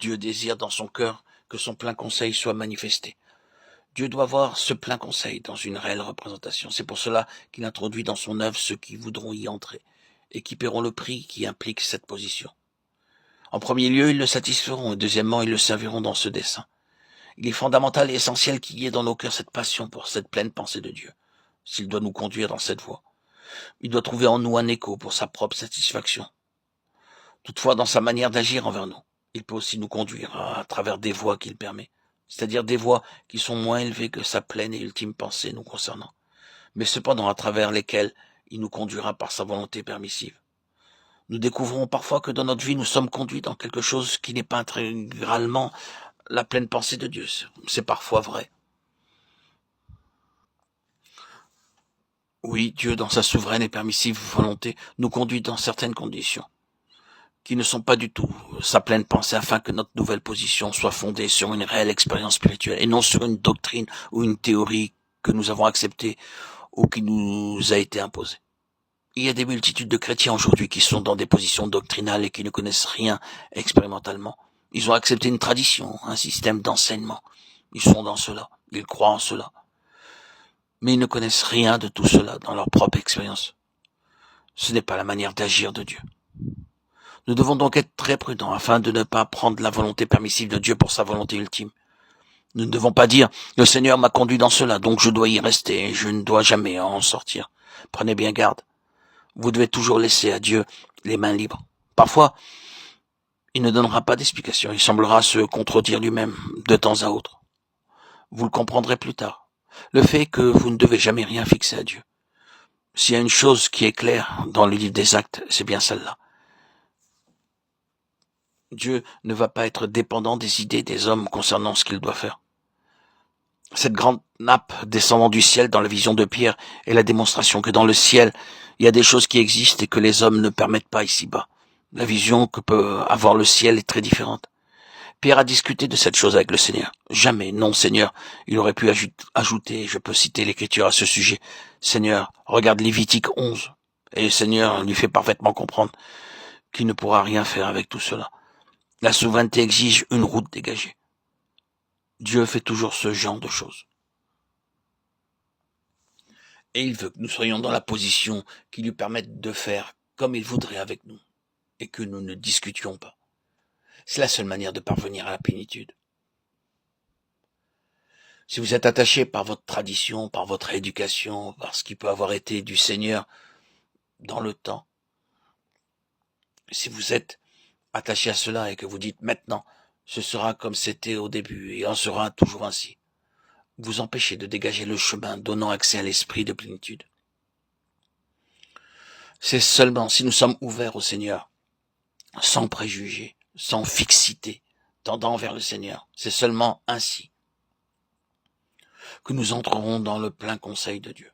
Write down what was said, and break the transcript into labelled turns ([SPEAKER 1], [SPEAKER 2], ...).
[SPEAKER 1] Dieu désire dans son cœur que son plein conseil soit manifesté. Dieu doit voir ce plein conseil dans une réelle représentation. C'est pour cela qu'il introduit dans son œuvre ceux qui voudront y entrer et qui paieront le prix qui implique cette position. En premier lieu, ils le satisferont et deuxièmement, ils le serviront dans ce dessein. Il est fondamental et essentiel qu'il y ait dans nos cœurs cette passion pour cette pleine pensée de Dieu. S'il doit nous conduire dans cette voie, il doit trouver en nous un écho pour sa propre satisfaction. Toutefois, dans sa manière d'agir envers nous, il peut aussi nous conduire à travers des voies qu'il permet, c'est-à-dire des voies qui sont moins élevées que sa pleine et ultime pensée nous concernant, mais cependant à travers lesquelles il nous conduira par sa volonté permissive. Nous découvrons parfois que dans notre vie, nous sommes conduits dans quelque chose qui n'est pas intégralement la pleine pensée de Dieu. C'est parfois vrai. Oui, Dieu, dans sa souveraine et permissive volonté, nous conduit dans certaines conditions qui ne sont pas du tout sa pleine pensée, afin que notre nouvelle position soit fondée sur une réelle expérience spirituelle et non sur une doctrine ou une théorie que nous avons acceptée ou qui nous a été imposée. Il y a des multitudes de chrétiens aujourd'hui qui sont dans des positions doctrinales et qui ne connaissent rien expérimentalement. Ils ont accepté une tradition, un système d'enseignement. Ils sont dans cela, ils croient en cela. Mais ils ne connaissent rien de tout cela dans leur propre expérience. Ce n'est pas la manière d'agir de Dieu. Nous devons donc être très prudents afin de ne pas prendre la volonté permissive de Dieu pour sa volonté ultime. Nous ne devons pas dire « Le Seigneur m'a conduit dans cela, donc je dois y rester et je ne dois jamais en sortir. » Prenez bien garde. Vous devez toujours laisser à Dieu les mains libres. Parfois, il ne donnera pas d'explication. Il semblera se contredire lui-même de temps à autre. Vous le comprendrez plus tard. Le fait que vous ne devez jamais rien fixer à Dieu. S'il y a une chose qui est claire dans le livre des Actes, c'est bien celle-là. Dieu ne va pas être dépendant des idées des hommes concernant ce qu'il doit faire. Cette grande nappe descendant du ciel dans la vision de Pierre est la démonstration que dans le ciel, il y a des choses qui existent et que les hommes ne permettent pas ici-bas. La vision que peut avoir le ciel est très différente. Pierre a discuté de cette chose avec le Seigneur. Jamais, non Seigneur, il aurait pu ajouter, je peux citer l'Écriture à ce sujet, Seigneur, regarde Lévitique 11. Et le Seigneur lui fait parfaitement comprendre qu'il ne pourra rien faire avec tout cela. La souveraineté exige une route dégagée. Dieu fait toujours ce genre de choses. Et il veut que nous soyons dans la position qui lui permette de faire comme il voudrait avec nous, et que nous ne discutions pas. C'est la seule manière de parvenir à la plénitude. Si vous êtes attaché par votre tradition, par votre éducation, par ce qui peut avoir été du Seigneur dans le temps, si vous êtes attaché à cela et que vous dites maintenant, ce sera comme c'était au début et en sera toujours ainsi, vous empêchez de dégager le chemin donnant accès à l'esprit de plénitude. C'est seulement si nous sommes ouverts au Seigneur, sans préjugés, sans fixité, tendant vers le Seigneur, c'est seulement ainsi que nous entrerons dans le plein conseil de Dieu.